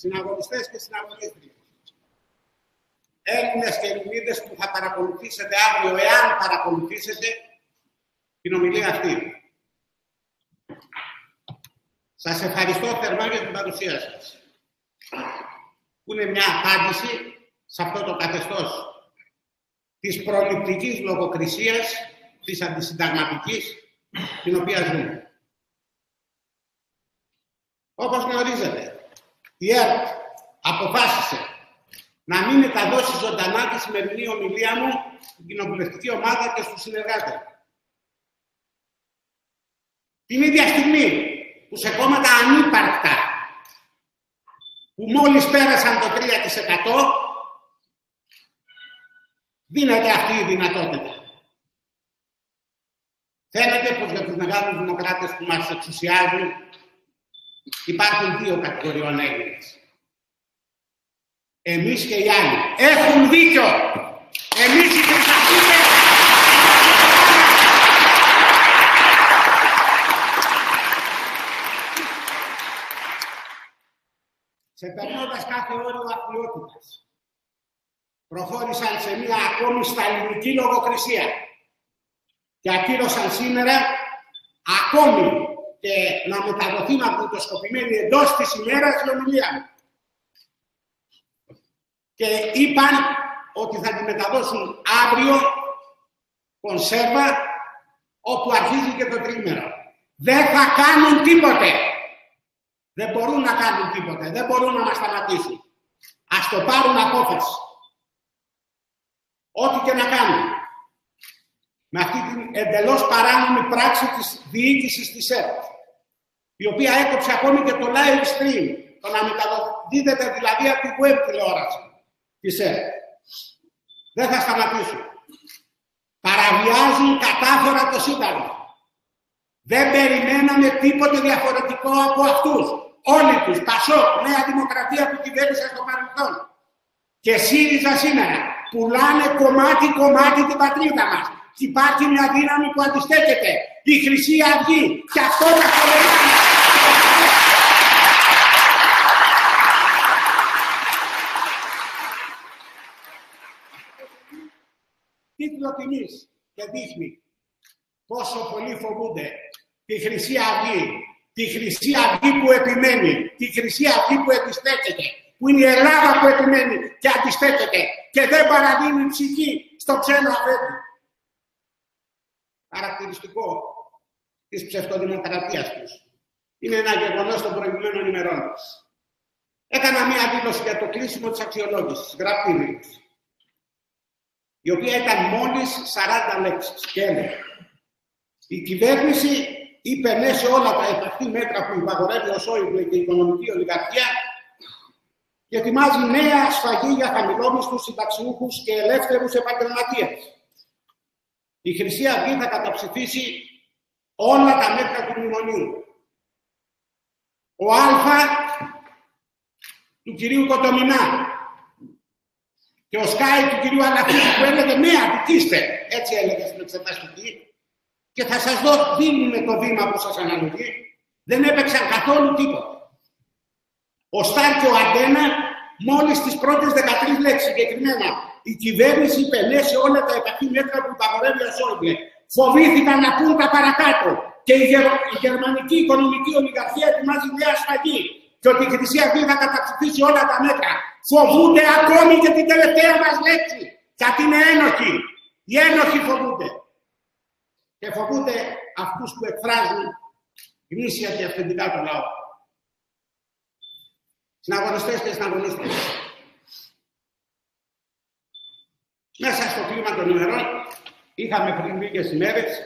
συναγωνιστές και συναγωνίστριες, Έλληνες και Ελληνίδες που θα παρακολουθήσετε αύριο, εάν παρακολουθήσετε την ομιλία αυτή. Σας ευχαριστώ θερμά για την παρουσία σας, που είναι μια απάντηση σε αυτό το καθεστώς της προληπτικής λογοκρισίας, της αντισυνταγματικής, την οποία ζούμε. Όπως γνωρίζετε, η ΕΡΤ αποφάσισε να μην μεταδώσει ζωντανά τη σημερινή ομιλία μου στην κοινοβουλευτική ομάδα και στους συνεργάτες. Την ίδια στιγμή που σε κόμματα ανύπαρκτα, που μόλις πέρασαν το 3%, δίνεται αυτή η δυνατότητα. Φαίνεται πως για τους μεγάλους δημοκράτες που μας εξουσιάζουν υπάρχουν δύο κατηγοριών Έλληνες. Εμείς και οι άλλοι. Έχουν δίκιο. Εμείς οι Χρυσαφίδες. Ξεπερνώντας κάθε όριο αθλιότητας, προχώρησαν σε μια ακόμη σταλινική λογοκρισία και ακύρωσαν σήμερα ακόμη και να μεταδοθεί μαγνητοσκοπημένη εντός της ημέρας η ομιλία μου. Και είπαν ότι θα τη μεταδώσουν αύριο κονσέρβα, όπου αρχίζει και το τρίμηνο. Δεν θα κάνουν τίποτε. Δεν μπορούν να κάνουν τίποτε. Δεν μπορούν να μας σταματήσουν. Ας το πάρουν απόφαση. Ό,τι και να κάνουν. Με αυτή την εντελώς παράνομη πράξη της διοίκησης της ΕΡΤ, η οποία έκοψε ακόμη και το live stream, το να μεταδίδεται δηλαδή από τη web τηλεόραση της ΕΡΤ. Δεν θα σταματήσουν. Παραβιάζουν κατάφορα το Σύνταγμα. Δεν περιμέναμε τίποτε διαφορετικό από αυτούς. Όλοι τους, ΠΑΣΟΚ, Νέα Δημοκρατία που κυβέρνησε στο παρελθόν και ΣΥΡΙΖΑ σήμερα, πουλάνε κομμάτι-κομμάτι την πατρίδα μας. Και υπάρχει μια δύναμη που αντιστέκεται. Η Χρυσή Αυγή. Και αυτό θα χωρέσει. Τίτλο τιμής και δείχνει πόσο πολύ φοβούνται τη Χρυσή Αυγή. Τη Χρυσή Αυγή που επιμένει. Τη Χρυσή Αυγή που αντιστέκεται. Που είναι η Ελλάδα που επιμένει και αντιστέκεται. Και δεν παραδίνει ψυχή στο ξένο αφέντη. Χαρακτηριστικό της ψευτοδημοκρατίας τους είναι ένα γεγονός των προηγουμένων ημερών. Έκανα μία δήλωση για το κλείσιμο της αξιολόγησης, γραπτή δήλωση, η οποία ήταν μόλις 40 λέξεις και έλεγε: η κυβέρνηση είπε ναι σε όλα τα επαχθή μέτρα που υπαγορεύει ο Σόιμπλε και η οικονομική ολιγαρχία και ετοιμάζει νέα σφαγή για χαμηλόμισθους συνταξιούχους και ελεύθερους επαγγελματίες. Η Χρυσή Αυγή θα καταψηφίσει όλα τα μέτρα του μνημονίου. Ο Α του κυρίου Κοντομινά και ο Σκάι του κυρίου Αλαφίδη που έλεγε ναι, αδικήστε, έτσι έλεγε στην εξεταστική, και θα σας δίνουμε το βήμα που σας αναλογεί, δεν έπαιξαν καθόλου τίποτα. Ο Στάρ και ο Αντένα μόλις τις πρώτες 13 λέξεις συγκεκριμένα. Η κυβέρνηση είπε ναι σε όλα τα επαχθή μέτρα που υπαγορεύει ο Σόιμπλε. Φοβήθηκαν να πούν τα παρακάτω. Και η γερμανική οικονομική ολιγαρχία ετοιμάζει νέα σφαγή. Και ότι η Χρυσή Αυγή θα καταψηφίσει όλα τα μέτρα. Φοβούνται ακόμη και την τελευταία μας λέξη. Γιατί είναι ένοχοι. Οι ένοχοι φοβούνται. Και φοβούνται αυτούς που εκφράζουν γνήσια και αυθεντικά το λαό. Συναγωνιστές και συναγωνίστες. Μέσα στο κλίμα των ημερών είχαμε πριν λίγες ημέρες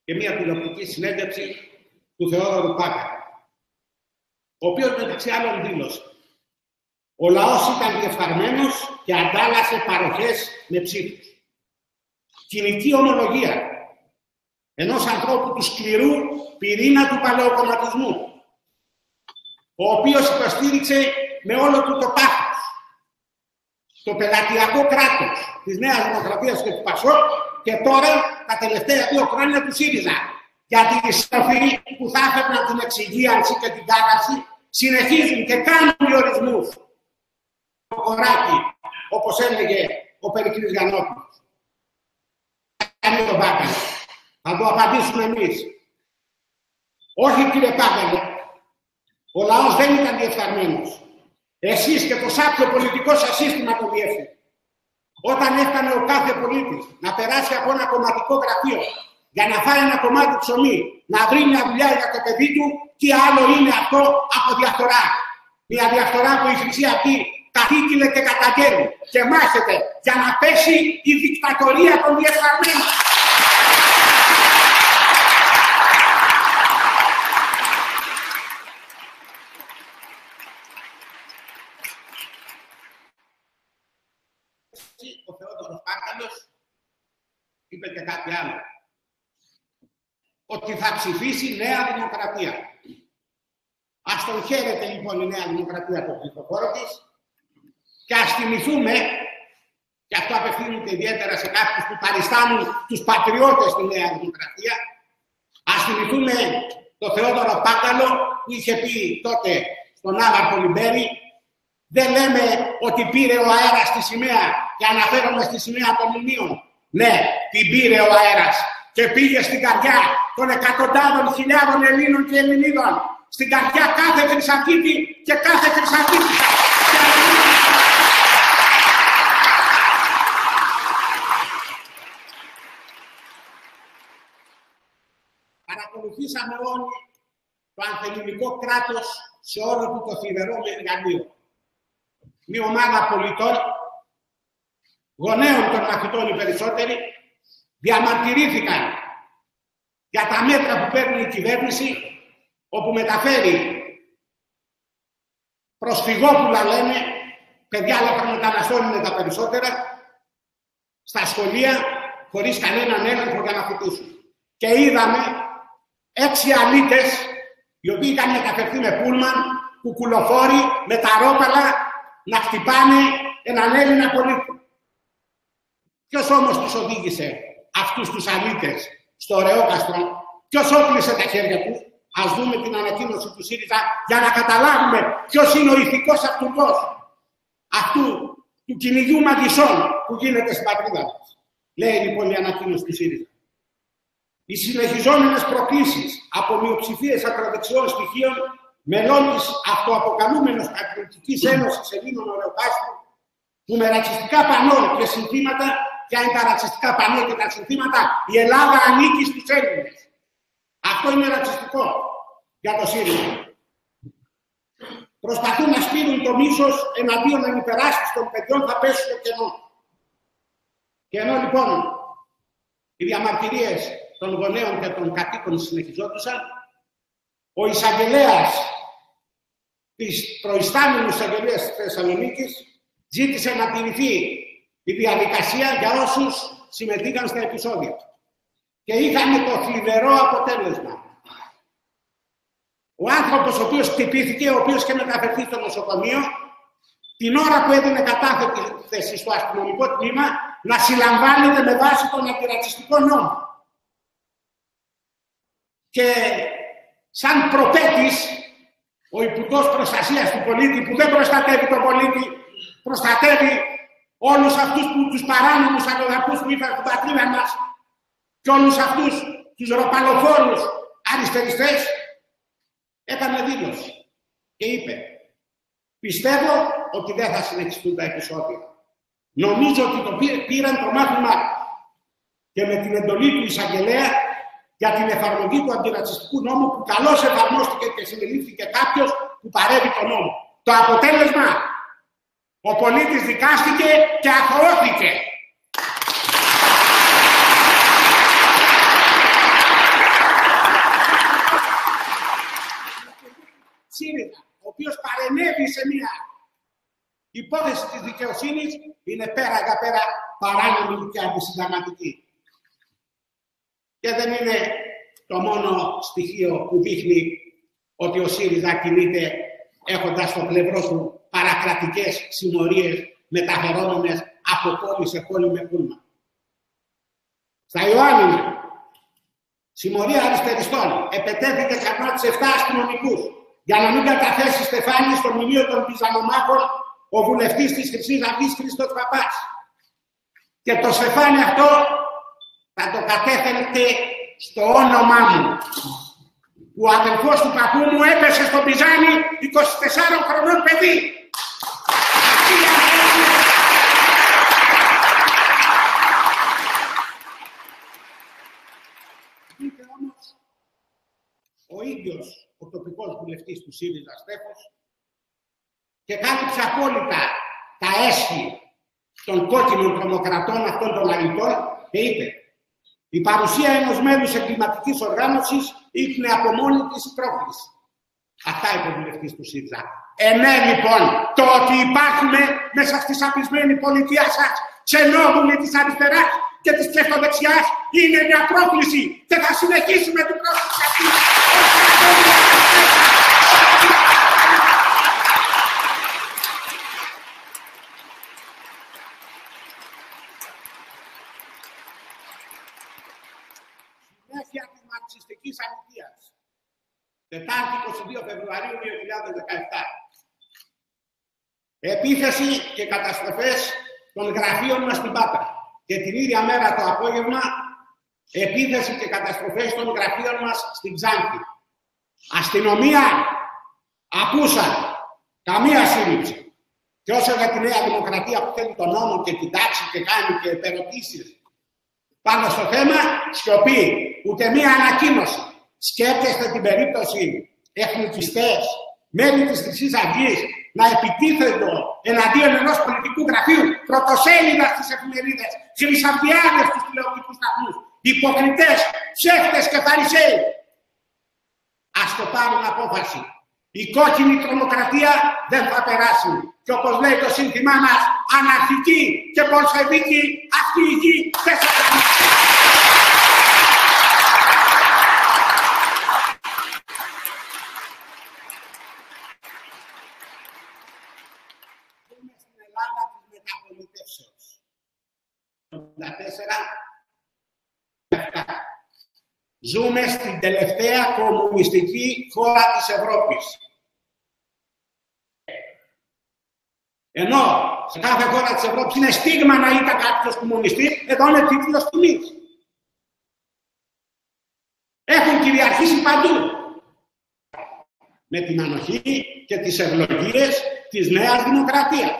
και μια τηλεοπτική συνέντευξη του Θεόδωρου Πάκα, ο οποίος μεταξύ άλλων δήλωσε: ο λαός ήταν διεφθαρμένος και αντάλλασε παροχές με ψήφους. Κοινική ομολογία ενός ανθρώπου του σκληρού πυρήνα του παλαιοκομματισμού, ο οποίος υποστήριξε με όλο του το πάθος το πελατειακό κράτος της Νέας Δημοκρατίας και του ΠΑΣΟΚ και τώρα τα τελευταία 2 χρόνια του ΣΥΡΙΖΑ. Γιατί οι στροφοί που θα έφερναν την εξυγίανση και την κάθαρση συνεχίζουν και κάνουν διορισμούς. Το κοράκι, όπως έλεγε ο Περικλής Γιαννόπουλος. Κάνει τον Μπάκαλο. Θα το απαντήσουμε εμείς. Όχι, κύριε Μπάκαλο. Ο λαός δεν ήταν διεφθαρμένος. Εσείς και το σάπιο πολιτικό σας σύστημα το διέφερε. Όταν έφτανε ο κάθε πολίτης να περάσει από ένα κομματικό γραφείο για να φάει ένα κομμάτι ψωμί, να βρει μια δουλειά για το παιδί του, τι άλλο είναι αυτό από διαφθορά. Μια διαφθορά που η Χρυσή Αυγή κατήγγειλε και καταγγέλνει και μάχεται για να πέσει η δικτατορία των διεφθαρμένων. Ο Θεόδωρος Μπάκαλος είπε και κάτι άλλο. Ότι θα ψηφίσει Νέα Δημοκρατία. Ας τον χαίρεται λοιπόν η Νέα Δημοκρατία το ψηφοφόρο της και ας θυμηθούμε, και αυτό απευθύνεται ιδιαίτερα σε κάποιους που παριστάνουν τους πατριώτες στη Νέα Δημοκρατία, ας θυμηθούμε το Θεόδωρο Μπάκαλο που είχε πει τότε στον Άβαρ Πολυμπέρη, δεν λέμε ότι πήρε ο αέρας τη σημαία και αναφέρομαι στη σημαία των μνημείων. Ναι, την πήρε ο αέρας και πήγε στην καρδιά των εκατοντάδων χιλιάδων Ελλήνων και Ελληνίδων, στην καρδιά κάθε χρυσαφίτη και κάθε χρυσαφίτησα. Παρακολουθήσαμε όλοι το ανθελληνικό κράτος σε όλο του το θλιβερό μεγαλείο. Μια ομάδα πολιτών, γονέων των μαθητών οι περισσότεροι, διαμαρτυρήθηκαν για τα μέτρα που παίρνει η κυβέρνηση, όπου μεταφέρει προσφυγόπουλα, λένε, παιδιά λαθρομεταναστών είναι τα περισσότερα, στα σχολεία, χωρίς κανέναν έλεγχο για να φοιτήσουν. Και είδαμε 6 αλήτες, οι οποίοι είχαν μεταφερθεί με πούλμαν, κουκουλοφόροι, με τα ρόπαλα, να χτυπάνε έναν Έλληνα πολίτη. Ποιος όμως τους οδήγησε αυτούς τους αλήτες στο Ρεόκαστρο, ποιος όπλησε τα χέρια τους? Ας δούμε την ανακοίνωση του ΣΥΡΙΖΑ για να καταλάβουμε ποιος είναι ο ηθικός αυτούργος αυτού του κυνηγιού μαγισσών που γίνεται στην πατρίδα μας. Λέει λοιπόν η ανακοίνωση του ΣΥΡΙΖΑ. Οι συνεχιζόμενες προκλήσεις από μειοψηφίες ακροδεξιών στοιχείων μελών της αυτοαποκαλούμενης Πατριωτικής Ένωσης Ελλήνων Ορεοκάστρου, που με ρατσιστικά πανό και συνθήματα, ποια είναι τα ρατσιστικά πανό και τα συνθήματα, η Ελλάδα ανήκει στους Έλληνες. Αυτό είναι ρατσιστικό για το ΣΥΡΙΖΑ. Προσπαθούν να σπείρουν το μίσος εναντίον ανυπεράσπιστων των παιδιών, θα πέσουν στο κενό. Και ενώ λοιπόν οι διαμαρτυρίες των γονέων και των κατοίκων συνεχιζόντουσαν, ο εισαγγελέας της προϊστάμενης εισαγγελίας της Θεσσαλονίκης ζήτησε να τηρηθεί η διαδικασία για όσους συμμετείχαν στα επεισόδια. Και είχαμε το θλιβερό αποτέλεσμα. Ο άνθρωπος ο οποίος χτυπήθηκε, ο οποίος είχε μεταφερθεί στο νοσοκομείο, την ώρα που έδινε κατάθεση στο αστυνομικό τμήμα, να συλλαμβάνεται με βάση τον αντιρατσιστικό νόμο. Και σαν προπέτης, ο Υπουργός Προστασίας του Πολίτη, που δεν προστατεύει τον πολίτη, προστατεύει όλους αυτούς που τους παράνομους αλλοδαπούς που ήρθαν στην πατρίδα μας και όλους αυτούς τους ροπαλοφόρους αριστεριστές, έκανε δήλωση και είπε: πιστεύω ότι δεν θα συνεχιστούν τα επεισόδια. Νομίζω ότι το πήραν το μάθημα και με την εντολή του εισαγγελέα για την εφαρμογή του αντιρατσιστικού νόμου, που καλώς εφαρμόστηκε και συμπεριλήφθηκε κάποιος που παρέβη τον νόμο. Το αποτέλεσμα, ο πολίτης δικάστηκε και αθωώθηκε. ΣΥΡΙΖΑ, ο οποίος παρενέβη σε μια υπόθεση της δικαιοσύνης, είναι πέρα για πέρα παράνομη και αντισυνταγματική. Και δεν είναι το μόνο στοιχείο που δείχνει ότι ο ΣΥΡΙΖΑ κινείται έχοντας στο πλευρό του παρακρατικές συμμορίες μεταφερόμενες από πόλη σε πόλη με πούλμα. Στα Ιωάννινα, συμμορία αριστεριστών, επετέθηκε κατά τους 7 αστυνομικούς για να μην καταθέσει στεφάνι στο μνημείο των Πιζανομάχων ο βουλευτής της Χρυσής Αυγής Χρήστος Παπάς. Και το στεφάνι αυτό θα το κατέθετε στο όνομά μου, που ο αδελφός του παππού μου έπεσε στο Πιζάνι 24 χρονών παιδί. Είτε όμως ο ίδιος ο τοπικός βουλευτής του ΣΥΡΙΖΑ Στέφος και κάλυψε απόλυτα τα έσχη των κόκκινων τρομοκρατών αυτών των αλητών και είπε: η παρουσία ενός μέλους εγκληματικής οργάνωσης ίχνε από μόνη της πρόκληση. Αυτά είπε ο βουλευτής του ΣΥΡΙΖΑ. Ναι, λοιπόν, το ότι υπάρχουμε μέσα στη σαπισμένη πολιτεία σας, ξενόμουν της αριστεράς και της ψευτοδεξιάς, είναι μια πρόκληση και θα συνεχίσουμε την πρόκληση αυτή. Συνέχεια της μαρξιστικής αμυντίας. Τετάρτη 22 Φεβρουαρίου 2017. Επίθεση και καταστροφές των γραφείων μας στην Πάτρα. Και την ίδια μέρα το απόγευμα, επίθεση και καταστροφές των γραφείων μας στην Ξάνθη. Αστυνομία, απούσα, καμία σύλληψη. Και όσο για τη Νέα Δημοκρατία που θέλει τον νόμο και την τάξη και κάνει και επερωτήσεις πάνω στο θέμα, σιωπή, ούτε μία ανακοίνωση. Σκέφτεστε την περίπτωση εθνικιστές, μέλη της Χρυσής Αυγής, να επιτίθενται εναντίον ενός πολιτικού γραφείου, πρωτοσέλιδα στις εφημερίδες, χρυσαυγιάδες στους τηλεοπτικούς σταθμούς, υποκριτές, ψεύτες και φαρισαίοι. Ας το πάρουν απόφαση. Η κόκκινη τρομοκρατία δεν θα περάσει. Και όπως λέει το σύνθημά μας, αναρχική και πολσεβίκη, αυτή η γη δεν θα περάσει. Ζούμε στην τελευταία κομμουνιστική χώρα της Ευρώπης. Ενώ σε κάθε χώρα της Ευρώπης είναι στίγμα να ήταν κάποιος κομμουνιστής, εδώ είναι τίτλος τιμής. Έχουν κυριαρχήσει παντού. Με την ανοχή και τις ευλογίες της Νέας Δημοκρατίας.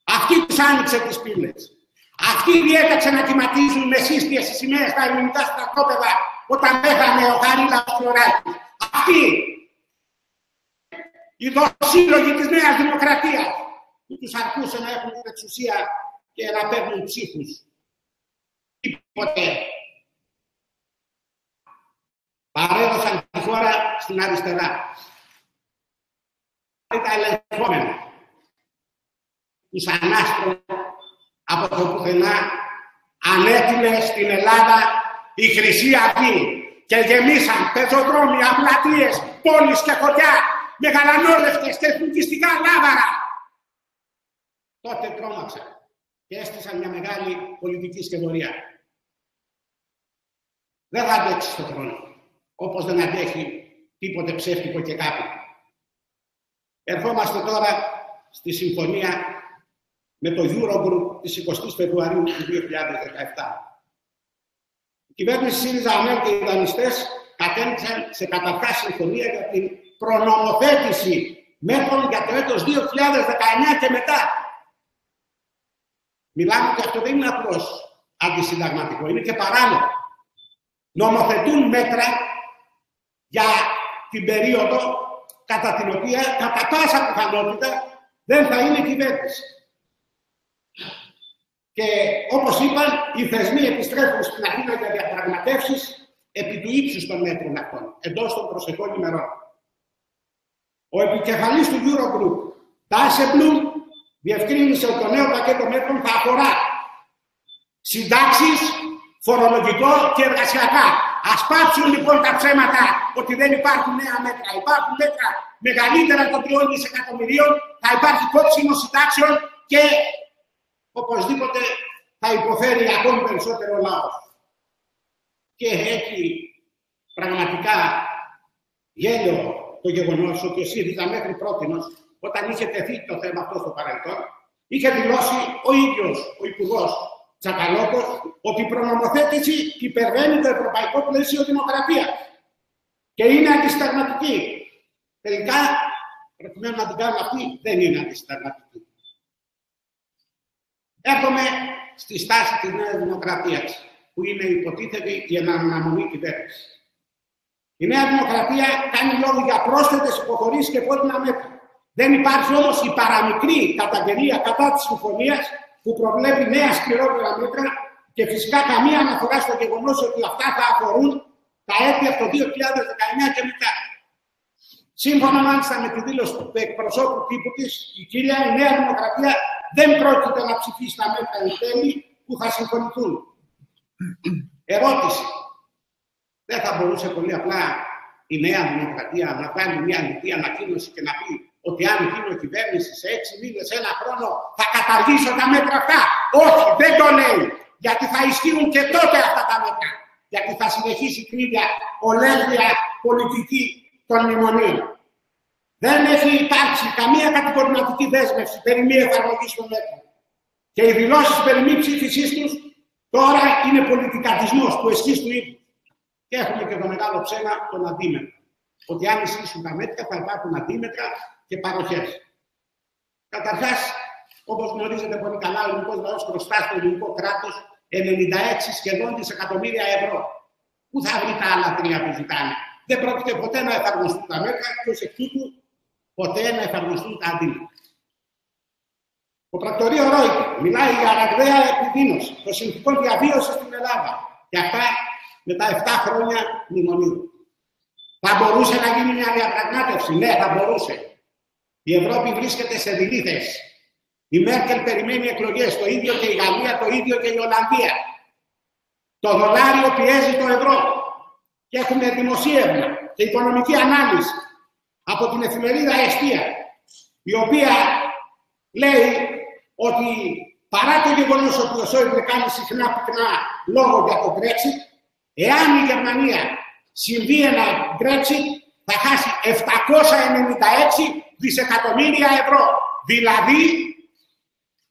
Αυτή τους άνοιξε τις πύλες. Αυτοί διέταξε να κυματίζουν με σύστιες τις σημαίες στα ελληνικά στρατόπεδα όταν πέθανε ο Χαρίλαος Φλωράκης. Αυτοί οι δοσύλλογοι της Νέας Δημοκρατίας που τους αρκούσε να έχουν την εξουσία και να παίρνουν ψήφους. Τίποτε. Παρέδωσαν τη χώρα στην αριστερά. Τα ελεγχόμενα. Τους ανάστρων από το πουθενά ανέτειλε στην Ελλάδα η Χρυσή Αυγή και γεμίσαν πεζοδρόμια, πλατείες, πόλεις και χωριά με γαλανόλευτες και εθνικιστικά λάβαρα. Τότε τρόμαξαν και έστησαν μια μεγάλη πολιτική σκευωρία. Δεν θα αντέξει στον χρόνο, όπως δεν αντέχει τίποτε ψεύτικο και κάποιο. Ερχόμαστε τώρα στη συμφωνία με το Eurogroup της 20 Φεβρουαρίου του 2017. Η κυβέρνηση ΣΥΡΙΖΑ ΑΜΕΛ και οι δανειστές κατέληξαν σε καταρχάς συμφωνία για την προνομοθέτηση μέτρων για το έτος 2019 και μετά. Μιλάμε και αυτό δεν είναι απλώς αντισυνταγματικό, είναι και παράνομο. Νομοθετούν μέτρα για την περίοδο κατά την οποία κατά πάσα πιθανότητα δεν θα είναι κυβέρνηση. Και όπως είπαν, οι θεσμοί επιστρέφουν στην Αθήνα για διαπραγματεύσεις επί του ύψους των μέτρων αυτών, εντός των προσεχών ημερών. Ο επικεφαλής του Eurogroup, Dijsselbloem, διευκρίνησε ότι το νέο πακέτο μέτρων θα αφορά συντάξεις, φορολογικό και εργασιακά. Ας πάψουν λοιπόν τα ψέματα ότι δεν υπάρχουν νέα μέτρα. Υπάρχουν μέτρα μεγαλύτερα των 3 δισεκατομμυρίων, θα υπάρχει κόψιμο συντάξεων και οπωσδήποτε θα υποφέρει ακόμη περισσότερο ο λαός. Και έχει πραγματικά γέλιο το γεγονός ότι ο ΣΥΡΙΖΑ μέχρι πρότινος, όταν είχε τεθεί το θέμα αυτό στο παρελθόν, είχε δηλώσει ο ίδιος ο Υπουργός Τσακαλώτος ότι η προνομοθέτηση υπερβαίνει το ευρωπαϊκό πλαίσιο δημοκρατίας και είναι αντισυνταγματική. Τελικά, προκειμένου να την κάνουμε αυτή, δεν είναι αντισυνταγματική. Έρχομαι στη στάση της Νέας Δημοκρατίας, που είναι υποτίθεται η αναμονή κυβέρνηση. Η Νέα Δημοκρατία κάνει λόγο για πρόσθετες υποχωρήσεις και επώδυνα μέτρα. Δεν υπάρχει όμως η παραμικρή καταγγελία κατά της συμφωνίας που προβλέπει νέα σκληρότερα μέτρα και φυσικά καμία αναφορά στο γεγονός ότι αυτά θα αφορούν τα έτη από το 2019 και μετά. Σύμφωνα μάλιστα με τη δήλωση του εκπροσώπου τύπου της, η κυρία η Νέα Δημοκρατία δεν πρόκειται να ψηφίσει τα μέτρα εν τέλει που θα συμφωνηθούν. Ερώτηση. Δεν θα μπορούσε πολύ απλά η Νέα Δημοκρατία να κάνει μια ανοιχτή ανακοίνωση και να πει ότι αν γίνω κυβέρνηση σε 6 μήνες, 1 χρόνο, θα καταργήσω τα μέτρα αυτά? Όχι, δεν το λέει. Γιατί θα ισχύουν και τότε αυτά τα μέτρα. Γιατί θα συνεχίσει η ίδια ολέθρια πολιτική των μνημονίων. Δεν έχει υπάρξει καμία κατηγορηματική δέσμευση περί μη εφαρμογής των μέτρων. Και οι δηλώσεις περί μη ψήφισής τους τώρα είναι πολιτικατισμός του εσχής του ίδιου. Και έχουμε και το μεγάλο ψέμα των αντίμετρων. Ότι αν ισχύσουν τα μέτρα θα υπάρχουν αντίμετρα και παροχές. Καταρχάς, όπως γνωρίζετε πολύ καλά, ο ελληνικός λαός χρωστά στο ελληνικό κράτος 96 σχεδόν δισεκατομμύρια ευρώ. Πού θα βρει τα άλλα 3 που ζητάνε? Δεν πρόκειται ποτέ να εφαρμοστούν τα μέτρα και ως εκ τούτου ποτέ να εφαρμοστούν τα αντίμετρα. Το πρακτορείο Ρόιτερ μιλάει για ραγδαία επιδείνωση των συνθηκών διαβίωσης στην Ελλάδα. Και αυτά με τα 7 χρόνια μνημονίου. Θα μπορούσε να γίνει μια διαπραγμάτευση? Ναι, θα μπορούσε. Η Ευρώπη βρίσκεται σε δειλή θέση. Η Μέρκελ περιμένει εκλογές, το ίδιο και η Γαλλία, το ίδιο και η Ολλανδία. Το δολάριο πιέζει το ευρώ. Και έχουμε δημοσίευμα και οικονομική ανάλυση από την εφημερίδα Εστία, η οποία λέει ότι παρά το γεγονός ότι ο Σόιμπλε κάνει συχνά πυκνά λόγο για το Brexit, εάν η Γερμανία συμβεί ένα Brexit, θα χάσει 796 δισεκατομμύρια ευρώ. Δηλαδή,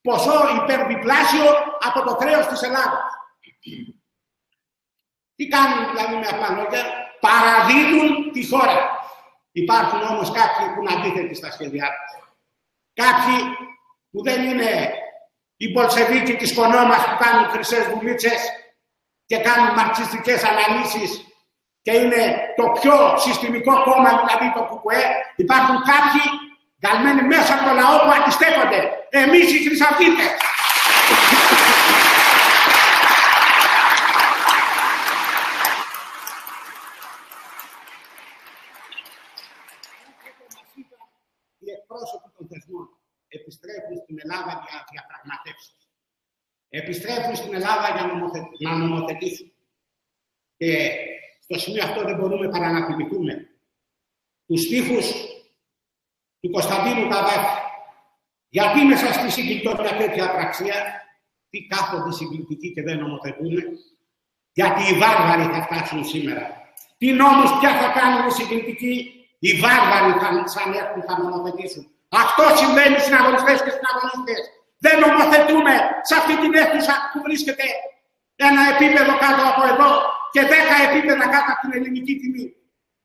ποσό υπερδιπλάσιο από το χρέος της Ελλάδας. Τι κάνουν δηλαδή με απλά λόγια? Παραδίδουν τη χώρα. Υπάρχουν όμως κάποιοι που είναι αντίθετοι στα σχέδιά τους. Κάποιοι που δεν είναι οι Μπολσεβίκοι της Κονόμας που κάνουν χρυσές δουλίτσες και κάνουν μαρξιστικές αναλύσεις και είναι το πιο συστημικό κόμμα, δηλαδή το ΚΚΕ. Υπάρχουν κάποιοι καλμένοι μέσα από το λαό που αντιστέκονται. Εμείς οι χρυσαυγίτες. Οι εκπρόσωποι των θεσμών επιστρέφουν στην Ελλάδα για διαπραγματεύσεις. Επιστρέφουν στην Ελλάδα για να νομοθετήσουν. Και στο σημείο αυτό δεν μπορούμε παρά να θυμηθούμε τους στίχους του Κωνσταντίνου Καβάφη. Γιατί μέσα στη συγκλητώ μια τέτοια πραξία, τι κάθονται συγκλητικοί και δεν νομοθετούν? Γιατί οι βάρβαροι θα φτάσουν σήμερα. Τι νόμους πια θα κάνουν οι συγκλητικοί? Οι βάρβαροι σαν έρθουν θα νομοθετήσουν. Αυτό συμβαίνει στους αγωνιστές και στους αγωνιστές. Δεν νομοθετούμε σε αυτή την αίθουσα που βρίσκεται ένα επίπεδο κάτω από εδώ και 10 επίπεδα κάτω από την ελληνική τιμή.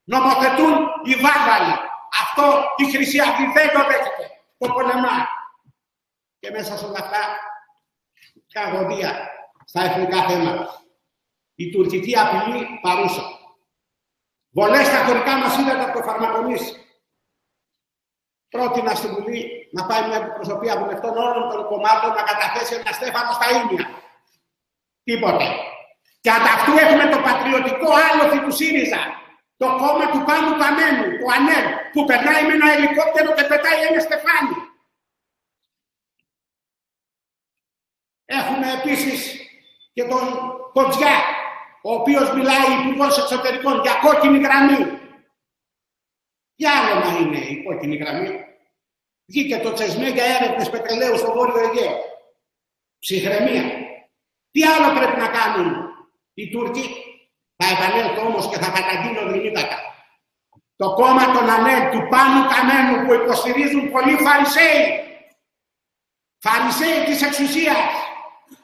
Νομοθετούν οι βάρβαροι. Αυτό η Χρυσή Αυγή δεν το δέχεται. Το πολεμά. Και μέσα σε όλα αυτά, καγωδία στα εθνικά θέματα. Η τουρκική απειλή παρούσα. Βολές στα χωρικά μας ύδατα από το φαρμακονήσι. Πρότεινα στη Βουλή να πάει μια αντιπροσωπεία βουλευτών όλων των κομμάτων να καταθέσει ένα στέφανο στα ίμια. Τίποτε. Και ανταυτού έχουμε το πατριωτικό άλοθη του ΣΥΡΙΖΑ. Το κόμμα του Πάνου Καμένου, το ΑΝΕΛ, που περνάει με ένα ελικόπτερο και πετάει ένα στεφάνι. Έχουμε επίσης και τον Κοντζιά, ο οποίος μιλάει υπουργός εξωτερικών για κόκκινη γραμμή. Για άλλο να είναι η κόκκινη γραμμή. Βγήκε το Τσεσμέ για έρευνες πετρελαίου στο Βόρειο Αιγαίο. Ψυχραιμία. Τι άλλο πρέπει να κάνουν οι Τούρκοι? Θα επανέλθω όμως και θα καταγγείλω δρυμύτατα. Το κόμμα των ΑΝΕΛ, του Πάνου Καμένου, που υποστηρίζουν πολλοί Φαρισαίοι. Φαρισαίοι της εξουσίας,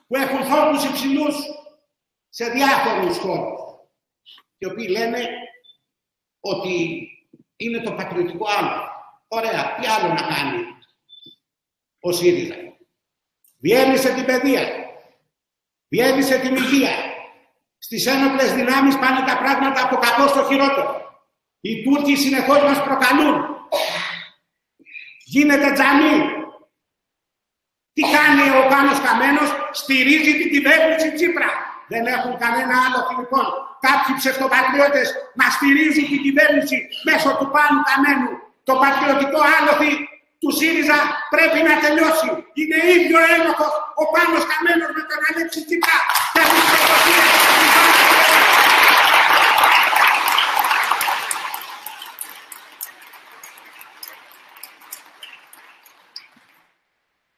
που έχουν θόκους υψηλούς σε διάφορους χώρους. Και οι οποίοι λένε ότι είναι το πατριωτικό άλλο. Ωραία, τι άλλο να κάνει ο ΣΥΡΙΖΑ? Διέλυσε την παιδεία, διέλυσε την υγεία. Στις ένοπλες δυνάμεις πάνε τα πράγματα από κακό στο χειρότερο. Οι Τούρκοι συνεχώς μας προκαλούν. Γίνεται τζαμί. Τι κάνει ο Πάνος Καμένος? Στηρίζει την κυβέρνηση Τσίπρα. Δεν έχουν κανένα άλλο λοιπόν κάποιοι ψευτοπατριώτες να στηρίζουν την κυβέρνηση μέσω του Πάνου Καμένου. Το πατριωτικό άλοθη του ΣΥΡΙΖΑ πρέπει να τελειώσει. Είναι ίδιο ένοχος ο Πάνος Καμένος με τον Αλέξη Τσίπρα.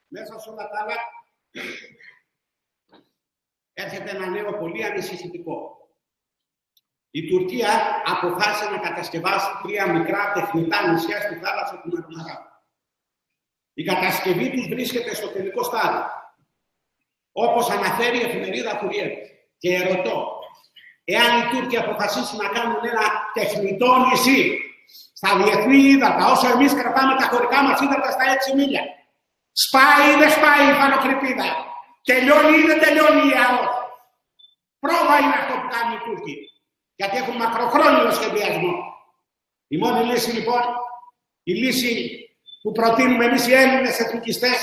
Μέσα σε όλα τα άλλα έρχεται ένα νέο πολύ ανησυχητικό. Η Τουρκία αποφάσισε να κατασκευάσει 3 μικρά τεχνητά νησιά στη θάλασσα του Μαρμαρά. Η κατασκευή τους βρίσκεται στο τελικό στάδιο, όπως αναφέρει η εφημερίδα Κουριέρ. Και ερωτώ, εάν οι Τούρκοι αποφασίσουν να κάνουν ένα τεχνητό νησί στα διεθνή ύδατα, όσο εμείς κρατάμε τα χωρικά μας ύδατα στα 6 μίλια, σπάει ή δεν σπάει η Φανοκρηπίδα? Τελειώνει ή δεν τελειώνει η ΑΟΣ? Πρόβα είναι αυτό που κάνουν οι Τούρκοι. Γιατί έχουν μακροχρόνιο σχεδιασμό. Η μόνη λύση λοιπόν, η λύση που προτείνουμε εμείς οι Έλληνες εθνικιστές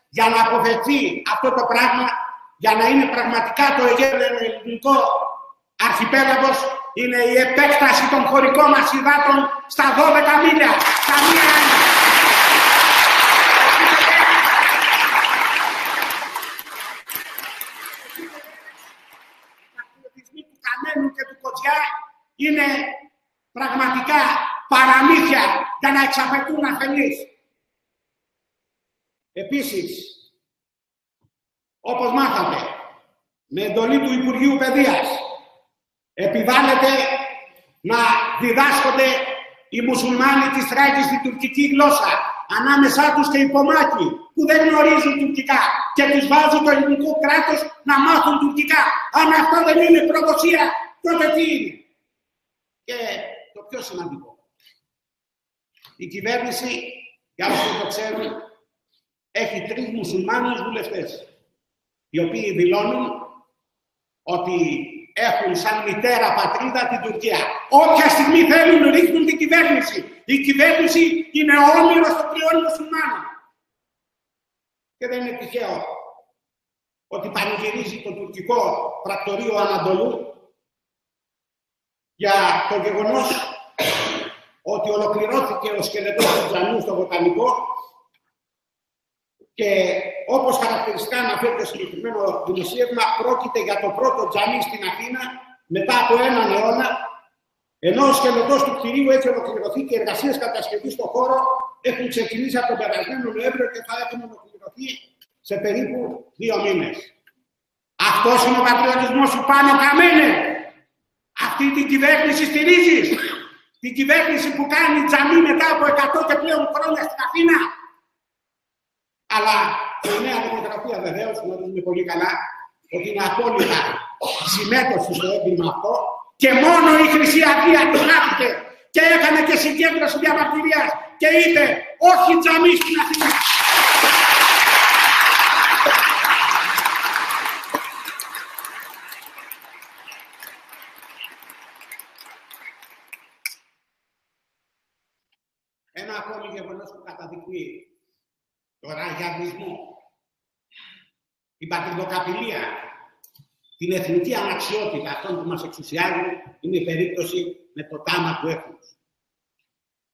για να αποφευθεί αυτό το πράγμα, για να είναι πραγματικά το Αιγαίο ελληνικό αρχιπέλαγος, είναι η επέκταση των χωρικών μας υδάτων στα 12 μίλια. Καμία άλλη. Και του Κοτζιά είναι πραγματικά παραμύθια για να εξαπαιτούν αφελείς. Επίσης, όπως μάθατε, με εντολή του Υπουργείου Παιδείας επιβάλλεται να διδάσκονται οι μουσουλμάνοι της Θράκης στη τουρκική γλώσσα, ανάμεσά τους και οι Πομάκοι που δεν γνωρίζουν τουρκικά και τους βάζει το ελληνικό κράτος να μάθουν τουρκικά. Αν αυτό δεν είναι προδοσία, τότε τι είναι? Και το πιο σημαντικό, η κυβέρνηση, για όσοι το ξέρουν, έχει 3 μουσουλμάνους βουλευτές, οι οποίοι δηλώνουν ότι έχουν σαν μητέρα πατρίδα την Τουρκία. Όποια στιγμή θέλουν ρίχνουν την κυβέρνηση. Η κυβέρνηση είναι ο όμηρος των 3 μουσουλμάνων. Και δεν είναι τυχαίο ότι πανηγυρίζει το τουρκικό πρακτορείο Ανατολού για το γεγονός ότι ολοκληρώθηκε ο σκελετός του τζαμιού στο Βοτανικό και όπως χαρακτηριστικά αναφέρεται στο συγκεκριμένο δημοσίευμα, πρόκειται για το πρώτο τζαμί στην Αθήνα μετά από 1 αιώνα, ενώ ο σκελετός του κτηρίου έχει ολοκληρωθεί και οι εργασίες κατασκευής στον χώρο έχουν ξεκινήσει από τον περασμένο Νοέμβριο και θα έχουν ολοκληρωθεί σε περίπου 2 μήνες. Αυτός είναι ο πατριωτισμός σου, Πάνο Καμένε? Αυτή την κυβέρνηση στηρίζεις? Την κυβέρνηση που κάνει τζαμί μετά από 100 και πλέον χρόνια στην Αθήνα? Αλλά η Νέα Δημοκρατία βεβαίως γνωρίζουμε πολύ καλά ότι είναι απόλυτα συμμέτοχη στο έγκλημα αυτό και μόνο η Χρυσή Αυγή αντιγράφηκε και έκανε και συγκέντρωση διαμαρτυρίας και είπε όχι τζαμί στην Αθήνα. Ένα ακόμη γεγονός που καταδεικνύει τον ραγιαδισμό, την πατριδοκαπηλεία, την εθνική αναξιότητα αυτών που μας εξουσιάζουν, είναι η περίπτωση με το τάμα του έθνους.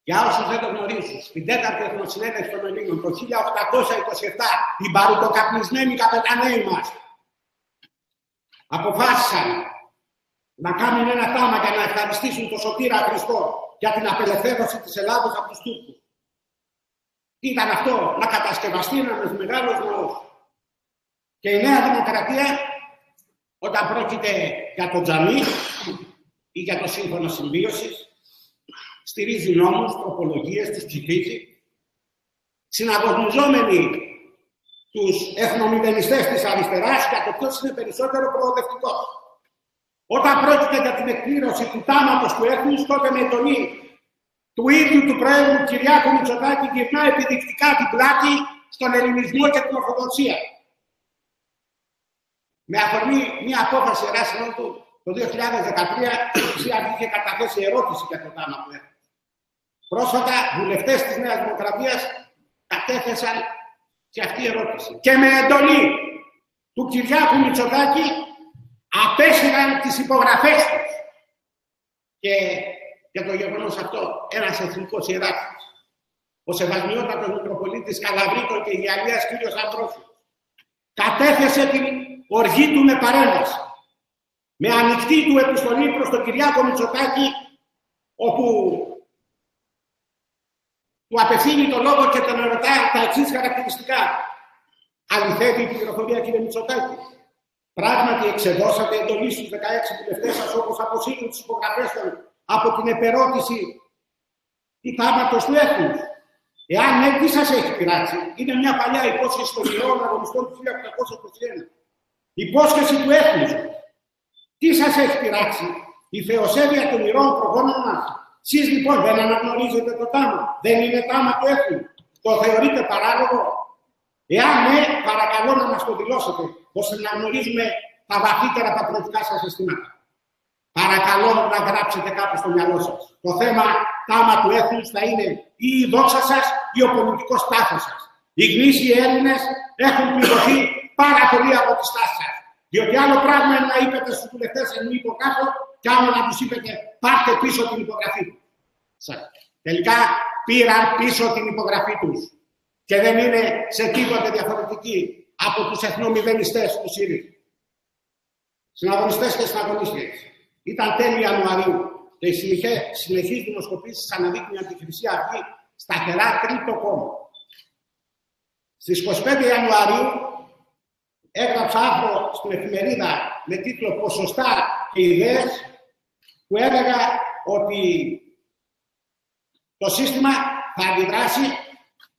Για όσους δεν το γνωρίζουν, στην 4η Εθνοσυνέλευση των Ελλήνων το 1827, οι μπαρουτοκαπνισμένοι καπεταναίοι μας αποφάσισαν να κάνουν ένα τάμα για να ευχαριστήσουν τον Σωτήρα Χριστό για την απελευθέρωση της Ελλάδος από τους Τούρκους. Τι ήταν αυτό? Να κατασκευαστεί ένας μεγάλος ναός. Και η Νέα Δημοκρατία, όταν πρόκειται για το τζαμί ή για το σύμφωνο συμβίωσης, στηρίζει νόμους, τροπολογίες, τους ψηφίζει, συναγωνιζόμενοι τους εθνομηδενιστές της αριστεράς για το ποιος είναι περισσότερο προοδευτικός. Όταν πρόκειται για την εκπλήρωση του τάματος του έθνους, τότε με εντολή του ίδιου του Προέδρου Κυριάκου Μητσοτάκη γυρνά επιδεικτικά την πλάτη στον ελληνισμό και την ορθοδοξία. Με αφορμή μια απόφαση εράσιμο του το 2013, η είχε καταθέσει ερώτηση για το τάμα του έθνους. Πρόσφατα, βουλευτές της Νέας Δημοκρατίας κατέθεσαν και αυτή η ερώτηση. Και με εντολή του Κυριάκου Μητσοτάκη απέσυραν τις υπογραφές τους. Και για το γεγονός αυτό, ένας εθνικός ιεράρχης, ο Σεβασμιότατος Μητροπολίτης Καλαβρίτων και Γαλλίας κ. Αμβρόσιος, κατέθεσε την οργή του με παρέμβαση. Με ανοιχτή του επιστολή προς τον Κυριάκο Μητσοτάκη, όπου του απευθύνει το λόγο και τον ερωτά τα εξής χαρακτηριστικά. Αληθεύει η πληροφορία, κύριε Μητσοτάκη? Πράγματι εξεδώσατε εντολή στους 16 βουλευτές σας, όπως αποσύρουν τις υπογραφές των από την επερώτηση του θάματος του έθνους? Εάν ναι, τι σας έχει πειράξει? Είναι μια παλιά υπόσχεση των ιερών αγωνιστών του 1821. Υπόσχεση του έθνους. Τι σας έχει πειράξει? Η θεοσέβεια των ιερών προγόνων μας. Εσείς λοιπόν δεν αναγνωρίζετε το τάμα? Δεν είναι τάμα του έθνου? Το θεωρείτε παράλογο? Εάν ναι, παρακαλώ να μας το δηλώσετε, ώστε να γνωρίζουμε τα βαθύτερα πατριωτικά σας αισθήματα. Παρακαλώ να γράψετε κάπου στο μυαλό σας. Το θέμα τάμα του έθνους θα είναι ή η δόξα σας ή ο πολιτικός τάφος σας. Οι γνήσιοι Έλληνες έχουν πληγωθεί πάρα πολύ από τη στάση σας. Διότι άλλο πράγμα είναι να είπετε στους βουλευτές εν μη υπογράφω, και άλλο να τους είπετε πάρτε πίσω την υπογραφή του. Τελικά πήραν πίσω την υπογραφή τους. Και δεν είναι σε τίποτε διαφορετική από τους εθνομηδενιστές του ΣΥΡΙΖΑ. Συναγωνιστές και συναγωνίστριες. Ήταν τέλη Ιανουαρίου και οι συνεχείς δημοσκοπήσεις αναδείκνυαν τη Χρυσή Αυγή σταθερά τρίτο κόμμα. Στις 25 Ιανουαρίου έγραψα άρθρο στην εφημερίδα με τίτλο «Ποσοστά και ιδέες», που έλεγα ότι το σύστημα θα αντιδράσει.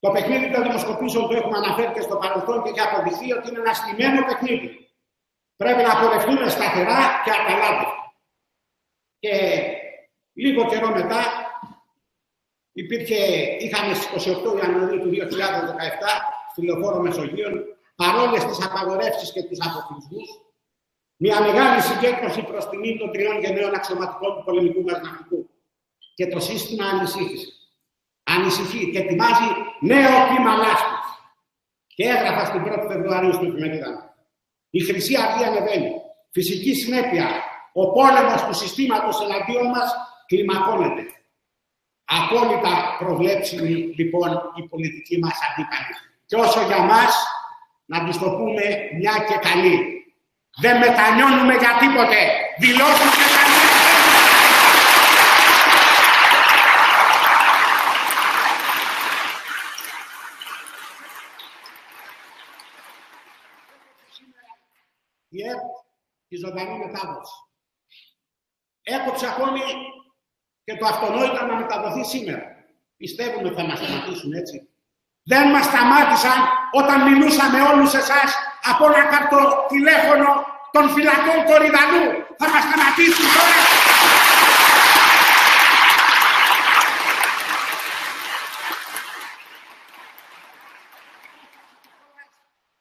Το παιχνίδι των δημοσκοπήσεων το έχουμε αναφέρει και στο παρελθόν και έχει αποδειχθεί ότι είναι ένα στημένο παιχνίδι. Πρέπει να πορευτούμε σταθερά και αταλάντευτα. Και λίγο καιρό μετά είχαμε στις 28 Ιανουαρίου του 2017 στη Λεωφόρο Μεσογείων, παρόλες τις απαγορεύσεις και τους αποκλεισμούς, μια μεγάλη συγκέντρωση προς τιμή των 3 γενναίων αξιωματικών του πολεμικού μας ναυτικού. Και το σύστημα ανησύχησε. Ανησυχεί και ετοιμάζει νέο κύμα λάσπης. Και έγραφα στην 1η Φεβρουαρίου στην εφημερίδα. Η Χρυσή Αυγή ανεβαίνει. Φυσική συνέπεια. Ο πόλεμος του συστήματος εναντίον μας κλιμακώνεται. Απόλυτα προβλέψιμη λοιπόν η πολιτική μας αντίπαλη. Και όσο για μας, να τους το πούμε μια και καλή. Δεν μετανιώνουμε για τίποτε. Δηλώσουμε καλή. Η ΕΡΤ, τη ζωντανή μετάδοση. Έκοψε ακόμη και το αυτονόητο να μεταδοθεί σήμερα. Πιστεύουμε θα μας σταματήσουν έτσι? Δεν μας σταμάτησαν όταν μιλούσαμε όλους εσάς από ένα καρτοτηλέφωνο των φυλακών Κορυδαλού. Θα μας σταματήσουν τώρα?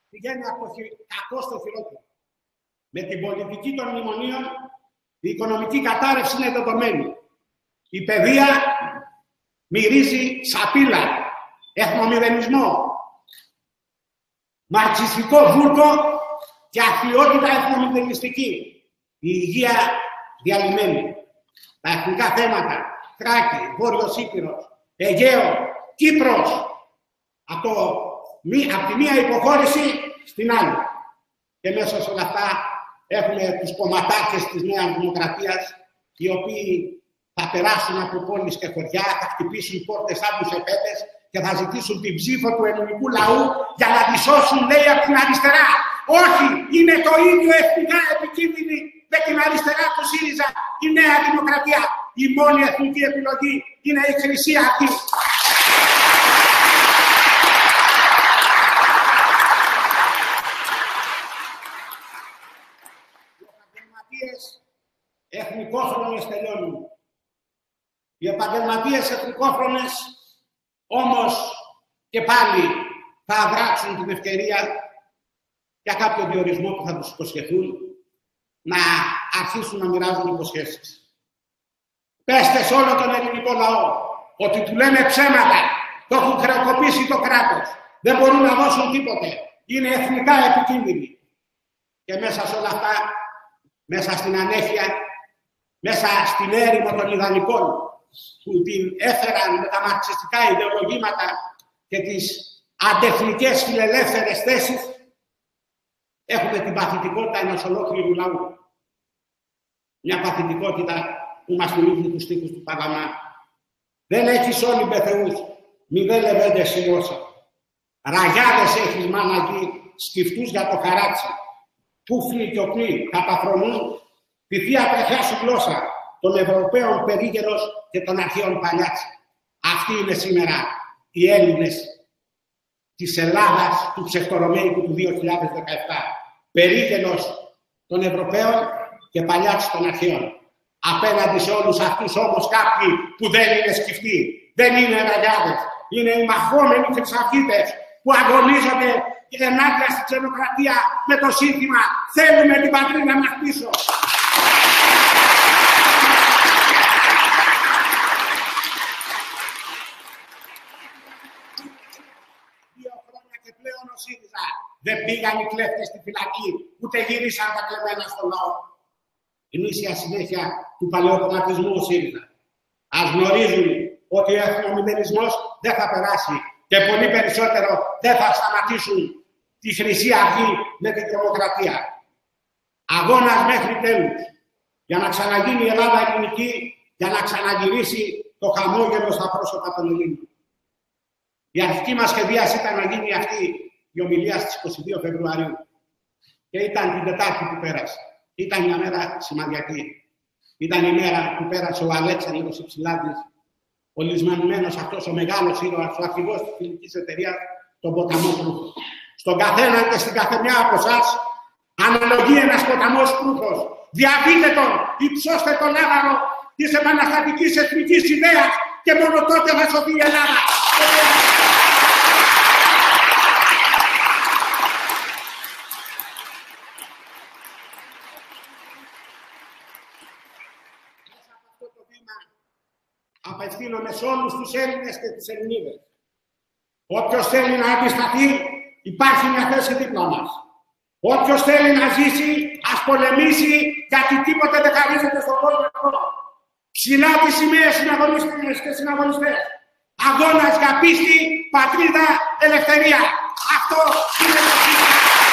Πηγαίνει από το κακό στο χειρότερο. Με την πολιτική των μνημονίων η οικονομική κατάρρευση είναι δεδομένη. Η παιδεία μυρίζει σαπίλα, εθνομηδενισμό, μαρξιστικό βούρκο και αθλιότητα εθνομηδενιστική. Η υγεία διαλυμένη. Τα εθνικά θέματα, Θράκη, Βόρειος Ήπειρος, Αιγαίο, Κύπρος, από τη μία υποχώρηση στην άλλη. Και μέσα σε όλα αυτά έχουμε τους κομματάρχες της Νέας Δημοκρατίας, οι οποίοι θα περάσουν από πόλεις και χωριά, θα χτυπήσουν πόρτες σαν τους επέτες και θα ζητήσουν την ψήφο του ελληνικού λαού για να τη σώσουν, λέει, από την αριστερά. Όχι, είναι το ίδιο εθνικά επικίνδυνη με την αριστερά του ΣΥΡΙΖΑ, η Νέα Δημοκρατία. Η μόνη εθνική επιλογή είναι η Χρυσή Αυγή. Οι επαγγελματίες εθνικόφρονες τελειώνουν. Οι επαγγελματίες εθνικόφρονες όμως και πάλι θα αδράξουν την ευκαιρία για κάποιο διορισμό που θα τους υποσχεθούν να αρχίσουν να μοιράζουν υποσχέσεις. Πέστε σε όλο τον ελληνικό λαό ότι του λένε ψέματα, το έχουν χρεοκοπήσει το κράτος, δεν μπορούν να δώσουν τίποτε, είναι εθνικά επικίνδυνοι. Και μέσα σε όλα αυτά, μέσα στην ανέχεια, μέσα στην έρημο των ιδανικών που την έφεραν με τα μαρξιστικά ιδεολογήματα και τις αντεθνικές φιλελεύθερες θέσεις, έχουμε την παθητικότητα ενός ολόκληρου λαού. Μια παθητικότητα που μας θυμίζει τους στίχους του Παλαμά. Δεν έχεις όλοι μπεθεούς, μη δε λεβέντε σιώσα. Ραγιάδες έχεις μάναγι, σκυφτούς για το χαράτσι. Πούφλοι και οπλοί καταφρονούν τη θεία τρεχιά σου γλώσσα των Ευρωπαίων περίγερος και των αρχαίων παλιάτσι. Αυτοί είναι σήμερα οι Έλληνες της Ελλάδας του ψευτορωμαϊκού του 2017. Περίγερος των Ευρωπαίων και παλιάτσι των αρχαίων. Απέναντι σε όλους αυτούς όμως κάποιοι που δεν είναι σκυφτοί, δεν είναι ραγιάδες, είναι οι μαχόμενοι χρυσαυγίτες που αγωνίζονται ενάντια στη ξενοκρατία με το σύνθημα «Θέλουμε την πατρίδα μας πίσω». Πλέον ο ΣΥΡΙΖΑ δεν πήγαν οι κλέφτες στη φυλακή, ούτε γυρίσαν τα κλεμμένα στον λαό. Η μίσια συνέχεια του παλαιοκομματισμού ο ΣΥΡΙΖΑ. Ας γνωρίζουν ότι ο εθνομηδενισμός δεν θα περάσει και πολύ περισσότερο δεν θα σταματήσουν τη Χρυσή Αυγή με την τρομοκρατία. Αγώνας μέχρι τέλους για να ξαναγίνει η Ελλάδα ελληνική, για να ξαναγυρίσει το χαμόγελο στα πρόσωπα των Ελλήνων. Η αρχική μας σχεδίαση ήταν να γίνει αυτή η ομιλία στις 22 Φεβρουαρίου και ήταν την Τετάρτη που πέρασε. Ήταν μια μέρα σημαδιακή. Ήταν η μέρα που πέρασε ο Αλέξανδρος Υψηλάτης, ο λησμονημένος αυτός ο μεγάλος ήρωας, ο αρχηγός της φιλικής εταιρείας, τον ποταμό Κρούχος. Στον καθένα και στην καθεμιά από εσάς αναλογεί ένας ποταμός Κρούχος. Διαβείτε τον, υψώστε τον άβαρο της επαναστατικής εθνικής ιδέας και μόνο τότε θα σωθεί η Ελλάδα. Απευθύνομαι σε όλους τους Έλληνες και τις Ελληνίδες. Όποιος θέλει να αντισταθεί, υπάρχει μια θέση δίπλα μας. Όποιος θέλει να ζήσει, ας πολεμήσει, γιατί τίποτε δεν χαρίζεται στον κόσμο αυτό. Ψηλά τις σημαίες συναγωνιστές και συναγωνιστές. Αγώνας για πίστη, πατρίδα, ελευθερία. Αυτό είναι το σύστημα.